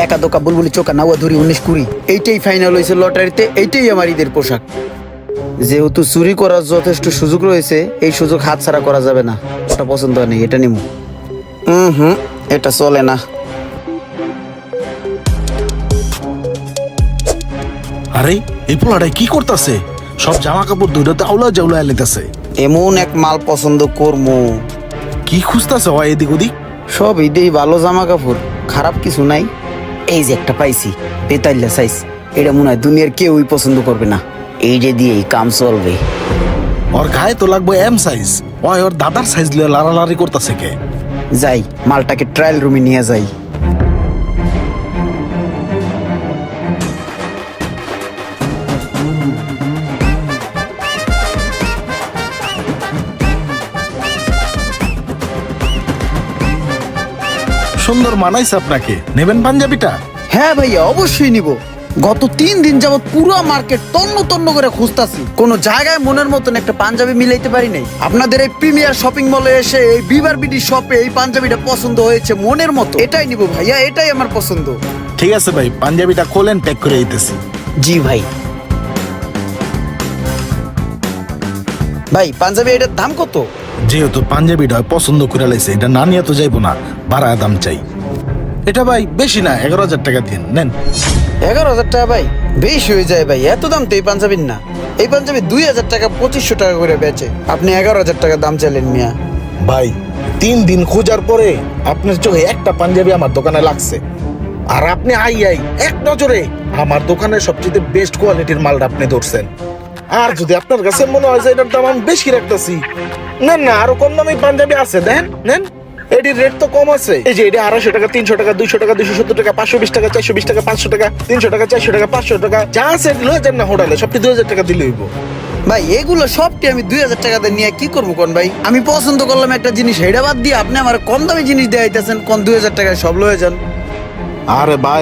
একা দোকা বুলবুলি চোকা নাওয়া ধরি 19-20 এইটাই ফাইনাল হয়েছে লটারিতে, এইটাই আমার ঈদের পোশাক। যেহেতু চুরি করার যথেষ্ট সুযোগ রয়েছে, এই সুযোগ হাতছাড়া করা যাবে না। ওটা পছন্দ হয় নাই, এটা নিমু। এটা চলে না। আরে এই পোলাটাই কি করতেছে? সব জামা কাপড় দুইটাতে আউলা জাউলা এলিতেছে। এমন এক মাল পছন্দ করমু। কি খুঁজতেছে হয় এদিক ওদিক? সব ঈদেই ভালো জামা কাপড়, খারাপ কিছু নাই। এই যে একটা পাইছি, বেতাইল্লা সাইজ। এটা মনে হয় দুনিয়ার কেউই পছন্দ করবে না। এইটা দিয়েই কাম চলবে। ওর গায়ে তো লাগবে এম সাইজ, ওই ওর দাদার সাইজ লিয়ে লাড়ালাড়ি করতেছে কে? যাই, মালটাকে ট্রায়াল রুমে নিয়ে যাই। সুন্দর মানাইছে আপনাকে, নেবেন পাঞ্জাবিটা? হ্যাঁ ভাইয়া, অবশ্যই নিব। গত 3 দিন যাবত পুরো মার্কেট তন্ন তন্ন করে খুঁজতাছি, কোন জায়গায় মনের মতন একটা পাঞ্জাবি মিলাইতে পারি নাই। আপনাদের এই প্রিমিয়ার শপিং মলে এসে এই বিবার বিডি শপে এই পাঞ্জাবিটা পছন্দ হয়েছে মনের মতো। এটাই নিব ভাইয়া, এটাই আমার পছন্দ। ঠিক আছে ভাই, পাঞ্জাবিটা খোলেন, প্যাক করে দিতেছি। জি ভাই। ভাই পাঞ্জাবি এটার দাম কত? যেহেতু পাঞ্জাবিটা পছন্দ করে লাইছে, এটা না নিয়ে তো যাইবো না, বাড়া দাম চাই। এটা ভাই বেশি না, 11,000 টাকা দিন, নেন। 11,000 টাকা ভাই বেশি হয়ে যায় ভাই, এত দাম তো এই পাঞ্জাবির না। এই পাঞ্জাবি 2,000 টাকা 2,500 টাকা করে বেচে, আপনি 11,000 টাকা দাম চাইলেন মিয়া। ভাই 3 দিন খোঁজার পরে আপনার চোখে একটা পাঞ্জাবি আমার দোকানে লাগছে, আর আপনি আই এক নজরে আমার দোকানের সবচেয়ে বেস্ট কোয়ালিটির মালটা আপনি ধরছেন। আর যদি আপনার কাছে মনে হয় যে এটার দাম আমি বেশি রাখতেছি, নেন না, আরো কম দামি পাঞ্জাবি আছে, দেন নেন। এটির রেট তো কম আছে, এই যে এটা 250 টাকা, 300 টাকা, 200 টাকা, 270 টাকা, 520 টাকা, 420 টাকা, 500 টাকা, 300 টাকা, 400 টাকা, 500 টাকা, যা আছে লয়ে যান না হোটেলে, সবটি 2,000 টাকা দিলে হইব। ভাই এগুলো সবটি আমি 2,000 টাকা দিয়ে নিয়ে কি করবো কোন ভাই? আমি পছন্দ করলাম একটা জিনিস, হেডা বাদ দিয়ে আপনি আমার কম দামি জিনিস দেখাইতেছেন, কোন 2,000 টাকায় সব লয়ে যান। আরে ভাই